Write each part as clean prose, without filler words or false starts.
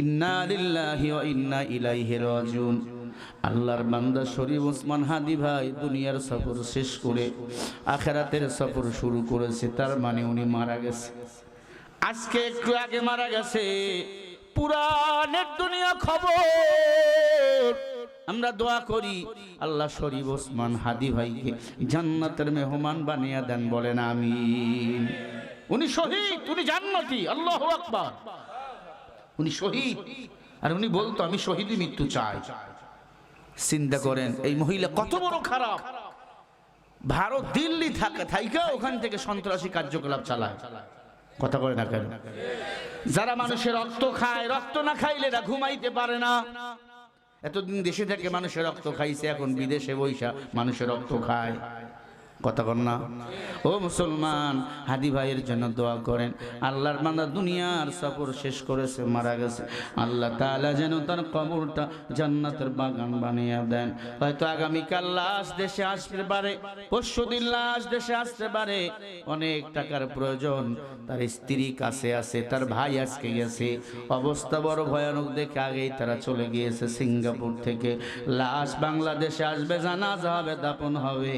ইন্না লিল্লাহি ওয়া ইন্না ইলাইহি রাজিউন। আল্লাহর বান্দা শরীফ ওসমান হাদি ভাই দুনিয়ার সফর শেষ করে আখিরাতের সফর শুরু করেছে, তার মানে উনি মারা গেছে। আজকে একটু আগে মারা গেছে। পুরানের দুনিয়া খবর। আমরা দোয়া করি আল্লাহ শরীফ ওসমান হাদি ভাইকে জান্নাতের মেহমান বানিয়ে দেন, বলেন আমিন। উনি শহীদ, উনি জান্নাতি, আল্লাহু আকবার। উনি শহীদ, আর উনি বলতো আমি শহীদই মৃত্যু চাই। চিন্তা করেন এই মহিলা কত বড় খারাপ। ভারত দিল্লি থাইকা ওখান থেকে সন্ত্রাসী কার্যকলাপ চালায়। কথা বলে না কেন? যারা মানুষের রক্ত খায়, রক্ত না খাইলে এরা ঘুমাইতে পারে না। এতদিন দেশে থেকে মানুষের রক্ত খাইছে, এখন বিদেশে বৈশা মানুষের রক্ত খায়। কথা বল না? ও মুসলমান, হাদি ভাইয়ের জন্য দোয়া করেন। আল্লাহর বান্দা দুনিয়ার সফর শেষ করেছে, মারা গেছে। আল্লাহ তাআলা যেন তার কবরটা জান্নাতের বাগান বানিয়ে দেন। হয়তো আগামীকাল লাশ দেশে আসতে পারে, পরশুদিন লাশ দেশে আসতে পারে। অনেক টাকার প্রয়োজন, তার স্ত্রী কাছে আছে, তার ভাই আজকে গেছে। অবস্থা বড় ভয়ানক দেখে আগেই তারা চলে গিয়েছে সিঙ্গাপুর থেকে। লাশ বাংলাদেশে আসবে, জানাজা হবে, দাফন হবে।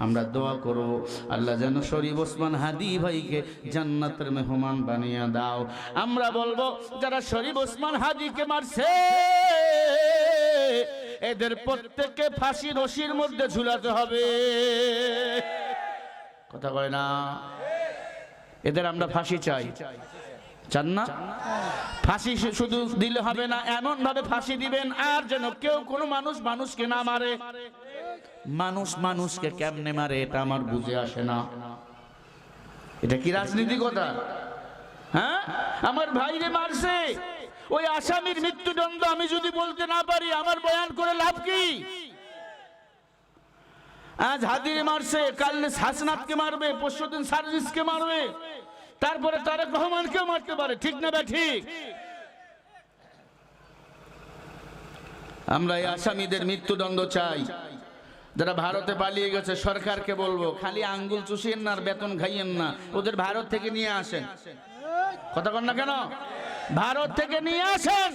আমরা দোয়া করব আল্লাহ যেন শরীফ ওসমান হাদি ভাইকে জান্নাতের মেহমান বানিয়ে দাও। আমরা বলবো যারা শরীফ ওসমান হাদিকে মারছে এদের প্রত্যেককে ফাঁসি রশির মধ্যে ঝুলাতে হবে। কথা কয় না? এদের আমরা ফাঁসি চাই, চান না? ফাঁসি শুধু দিলে হবে না, এমন ভাবে ফাঁসি দিবেন আর যেন কেউ কোনো মানুষ মানুষকে না মারে। মানুষ মানুষকে কেমনে মারে এটা আমার বুঝে আসে না। এটা কি রাজনীতিকতা? হ্যাঁ, আমার ভাইরে মারছে, ওই আসামির মৃত্যুদণ্ড আমি যদি বলতে না পারি আমার বয়ান করে লাভ কি? আজ হাদিরে মারছে, কাল হাসনাতকে মারবে, পরশুদিন সার্জিসকে মারবে, তারপরে তারেক রহমানকেও মারতে পারে। ঠিক না? ঠিক। আমরা এই আসামিদের মৃত্যুদণ্ড চাই। যারা ভারতে পালিয়ে গেছে সরকারকে বলবো খালি আঙ্গুল চুষিয়েন না আর বেতন খাইয়েন না, ওদের ভারত থেকে নিয়ে আসেন। কথা বল না কেন? ভারত থেকে নিয়ে আসেন,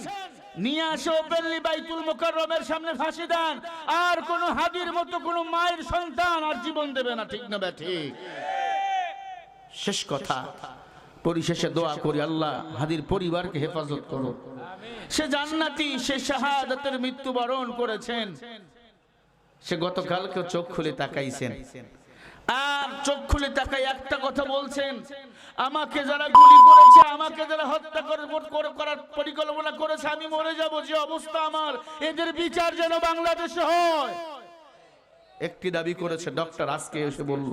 নিয়ে আসে ওপেনলি বাইতুল মুকাররমের সামনে ফাঁসি দেন। আর কোন হাদির মতো কোন মায়ের সন্তান আর জীবন দেবে না। ঠিক না? ঠিক। শেষ কথা, পরিশেষে দোয়া করি আল্লাহ হাদির পরিবারকে হেফাজত করো। সে জান্নাতি, সে শাহাদাতের মৃত্যুবরণ করেছেন। সে গতকালকে চোখ খুলে তাকাইছেন, আর চোখ খুলে তাকাই একটা কথা বলছেন, আমাকে যারা গুলি করেছে, আমাকে যারা হত্যা করার পরিকল্পনা করেছে, আমি মরে যাব যে অবস্থা আমার, এদের বিচার যেন বাংলাদেশে হয়। একটি দাবি করেছে ডক্টর, আজকে এসে বলল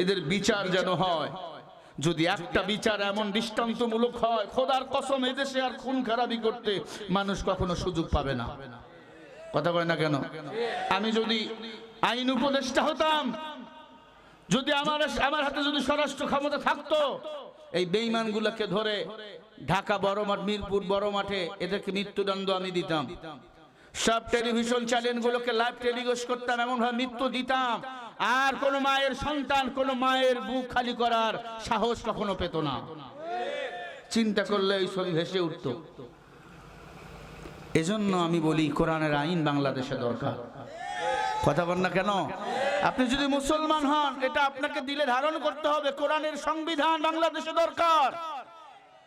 এদের বিচার যেন হয়। যদি একটা বিচার এমন দৃষ্টান্তমূলক হয়, খোদার কসম এদেশে আর খুন খারাপি করতে মানুষ কখনো সুযোগ পাবে না। কথা বলে না কেন? আমি যদি আইন উপদেষ্টা হতাম, যদি আমার হাতে যদি স্বরাষ্ট্র ক্ষমতা থাকতো, এই বেঈমানগুলোকে ধরে ঢাকা বড় মাঠ, মিরপুর বড় মাঠে এদেরকে মৃত্যুদণ্ড আমি দিতাম। সব টেলিভিশন চ্যানেলগুলোকে লাইভ টেলিকাস্ট করতাম, এমন ভাবে মৃত্যু দিতাম। আর কোন মায়ের সন্তান, কোন মায়ের বুক খালি করার সাহস কখনো পেত না। চিন্তা করলে এই ছবি ভেসে উঠতো। এজন্য আমি বলি কোরআনের আইন বাংলাদেশে দরকার। কথা বল না কেন? আপনি যদি মুসলমান হন, এটা আপনাকে দিলে ধারণ করতে হবে, কোরআনের সংবিধান বাংলাদেশে দরকার।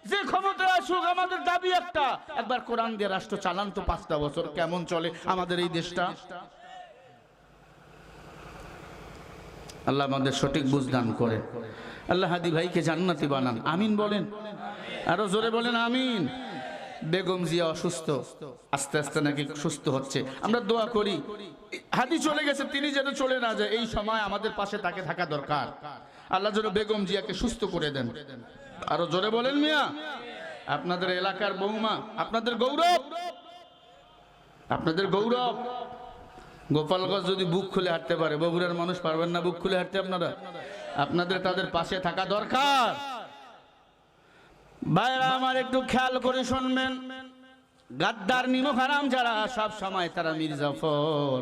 যে ক্ষমতায় আসুক, আমাদের দাবি একটা, একবার কোরআন দিয়ে রাষ্ট্র চালান তো। 5টা বছর কেমন চলে আমাদের এই দেশটা? আল্লাহ আমাদের সঠিক বুঝ দান করে। আল্লাহ হাদি ভাইকে জান্নাতি বানান। আমিন বলেন, আরো জোরে বলেন আমিন। বেগম জিয়া অসুস্থ, আস্তে আস্তে নাকি সুস্থ হচ্ছে। আমরা দোয়া করি হাদি চলে গেছে, তিনি যেন চলে না যায়। এই সময় আমাদের পাশে তাকে থাকা দরকার। আল্লাহ যেন বেগম জিয়াকে সুস্থ করে দেন। আরো জোরে বলেন মিয়া। আপনাদের এলাকার বৌমা, আপনাদের গৌরব, আপনাদের গৌরব। গোপালগঞ্জ যদি বুক খুলে হাঁটতে পারে, বগুড়ার মানুষ পারবেন না বুক খুলে হাঁটতে? আপনারা, আপনাদের তাদের পাশে থাকা দরকার। ভাইরা আমার একটু খেয়াল করে শুনবেন। গাদ্দার নিমক হারাম যারা, সব সময় তারা মীর জাফর,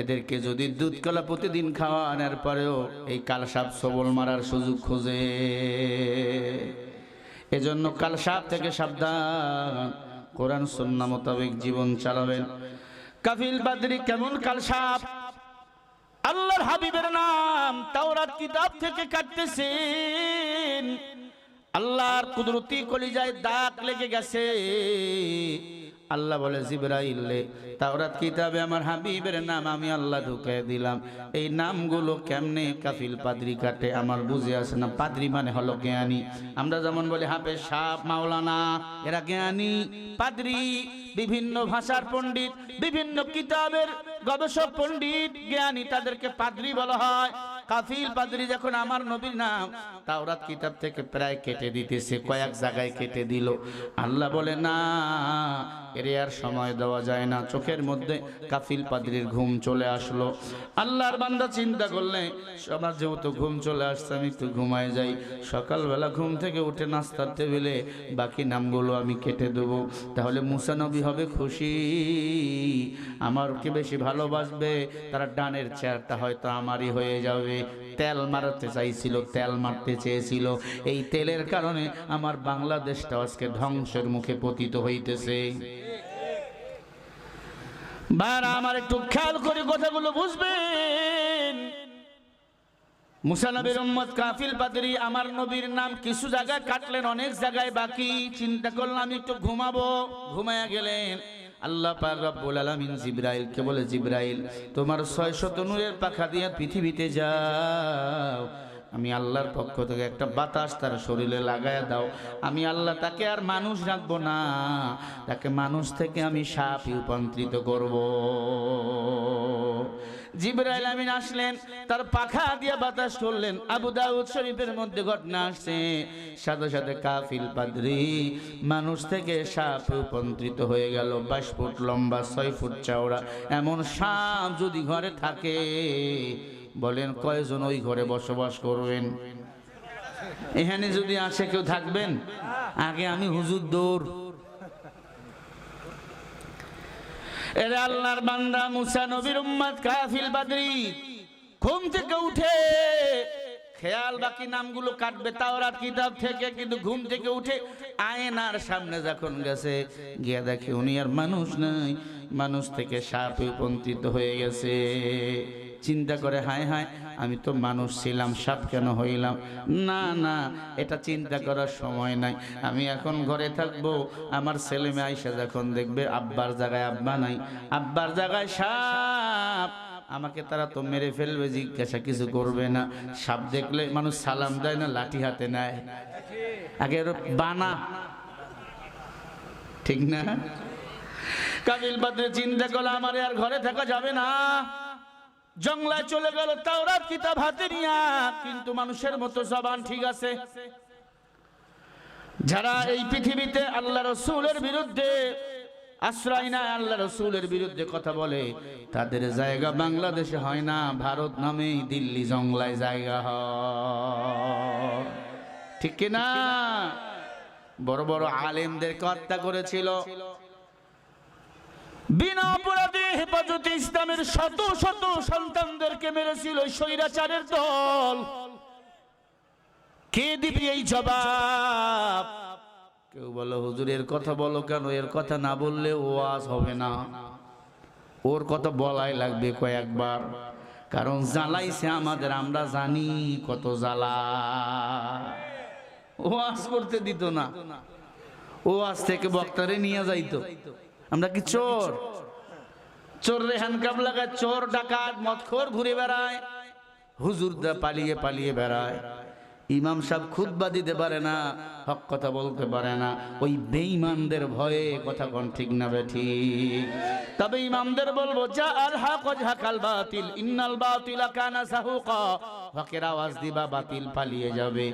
এদেরকে যদি দুধ কলা প্রতিদিন খাওয়ানোর পরেও এই কালসাপ সবল মারার সুযোগ খোঁজে। এজন্য কালসাপ থেকে সাবধান। কোরআন সুন্নাহ মোতাবেক জীবন চালাবেন। কাফিল বাদরি কেমন কালসাপ, আল্লাহর হাবিবের নাম তাওরাত কিতাব থেকে কাটতেছেন, আল্লাহর কুদরতি কলিজায় দাগ লেগে গেছে। আল্লাহ বলে জিবরাইল, তাওরাত কিতাবে আমার হাবিবের নাম আমি আল্লাহ ঢুকিয়ে দিলাম, এই নামগুলো কেমনে কাফিল পাদ্রি কাটে আমার বুঝে আসে না। পাদ্রি মানে হলো জ্ঞানী। আমরা যেমন বলি হাফেজ সাহেব, মাওলানা, এরা জ্ঞানী। পাদ্রি বিভিন্ন ভাষার পণ্ডিত, বিভিন্ন কিতাবের গবেষক পণ্ডিত, জ্ঞানী, তাদেরকে পাদ্রি বলা হয়। কাফিল পাদ্রি যখন আমার নবীর নাম তাওরাত কিতাব থেকে প্রায় কেটে দিতেছে, কয়েক জায়গায় কেটে দিল, আল্লাহ বলে না, এর আর সময় দেওয়া যায় না। চোখের মধ্যে কাফিল পাদ্রির ঘুম চলে আসলো। আল্লাহর বান্দা চিন্তা করলে সবার যেহেতু ঘুম চলে আসছে, আমি একটু ঘুমায় যাই, সকালবেলা ঘুম থেকে উঠে নাস্তার টেবিলে বাকি নামগুলো আমি কেটে দেবো, তাহলে মুসা নবী হবে খুশি, আমারকে বেশি ভালোবাসবে, তারা ডানের চেয়ারটা হয়তো আমারই হয়ে যাবে। তেল মারতে চাইছিল, তেল মারতে চেয়েছিল, এই তেলের কারণে আমার বাংলাদেশটা আজকে ধ্বংসের মুখে পতিত হইতেছে। বারা আমার একটু খেয়াল করে কথাগুলো বুঝবেন। মুসা নবীর উম্মত কাফিল পাদ্রী আমার নবীর নাম কিছু জায়গায় কাটলেন, অনেক জায়গায় বাকি। চিন্তা করলাম একটু ঘুমাবো, ঘুমায়া গেলেন। আল্লাহ পাক রব্বুল আলামিন জিবরাইলকে বলে, জিবরাইল তোমার 600 নূরের পাখা দিয়ে পৃথিবীতে যাও, আমি আল্লাহর পক্ষ থেকে একটা বাতাস তার শরীরে লাগায়া দাও। আমি আল্লাহ তাকে আর মানুষ রাখবো না, তাকে মানুষ থেকে আমি সাপে রূপান্তরিত করব। জিবরাইল আমিন আসলেন, তার পাখা দিয়ে বাতাস করলেন। আবু দাউদ শরীফের মধ্যে ঘটনা আসছে, সাথে সাথে কাফিল পাদ্রী মানুষ থেকে সাপে রূপান্তরিত হয়ে গেল। 22 ফুট লম্বা, 6 ফুট চওড়া এমন সাপ যদি ঘরে থাকে, বলেন কয়জন ওই ঘরে বসবাস করবেন? এখানে যদি আসে কেউ থাকবেন? আগে আমি হুজুর দৌড়। এরা আল্লাহর বান্দা মুসা নবীর উম্মত কাফিল পাদ্রী ঘুম থেকে উঠে খেয়াল বাকি নামগুলো কাটবে তাওরাত কিতাব থেকে, কিন্তু ঘুম থেকে উঠে আয়নার সামনে যখন গেছে, গিয়া দেখে উনি আর মানুষ নাই, মানুষ থেকে সাপে রূপান্তরিত হয়ে গেছে। চিন্তা করে, হায় হায়, আমি তো মানুষ ছিলাম, সাপ কেন হইলাম? না না, এটা চিন্তা করার সময় নাই, আমি এখন ঘরে থাকবো। আমার ছেলে মেয়ে আইসা যখন দেখবে আব্বার জায়গায় আব্বা নাই, আব্বার জায়গায় সাপ, আমাকে তারা তো মেরে ফেলবে, জিজ্ঞাসা কিছু করবে না। সাপ দেখলে মানুষ সালাম দেয় না, লাঠি হাতে নেয়, আগে বানা, ঠিক না? কাফিল পাদ্রী চিন্তা করলো, আমার আর ঘরে থাকা যাবে না, জঙ্গলায় চলে গেল তাওরাত কিতাব হাতে নিয়া। কিন্তু মানুষের মতো জবান ঠিক আছে। যারা এই পৃথিবীতে আল্লাহ রাসূলের বিরুদ্ধে আশ্রয় নেয়, আল্লাহ রাসূলের বিরুদ্ধে কথা বলে, তাদের জায়গা বাংলাদেশে হয় না, ভারত নামেই দিল্লি জঙ্গলায় জায়গা হয়, ঠিক কিনা? বড় বড় আলেমদেরকে হত্যা করেছিল, বিনা অপরাধে হেফাজতে ইসলামের শত শত সন্তানদেরকে মেরেছিল স্বৈরাচারের দল। কে দিবি এই জবাব? কেউ বলো হুজুর এর কথা বলো কেন? এর কথা না বললে ওয়াজ হবে না, ওর কথা বলাই লাগবে কয়েকবার, কারণ জ্বালাইছে আমাদের, আমরা জানি কত জ্বালা। ওয়াজ করতে দিত না, ওয়াজ থেকে বক্তারে নিয়ে যাইতো। আমরা কি চোর? চোর রেহান কাবলা লাগায়, চোর ডাকাত মদখোর ঘুরে বেড়ায়, হুজুরদা পালিয়ে পালিয়ে বেড়ায়। ইমাম সাহেব খুতবা দিতে পারে না, হক কথা বলতে পারে না, ওই বেঈমানদের ভয়ে কথা কোন ঠিক না ঠিক? তবে ইমামদের বলবো, যা আল হক ওয়াজহাকাল বাতিল ইন্নাল বাতিলা কানা যাহুকা, হকের আওয়াজ দিবা, বাতিল পালিয়ে যাবে।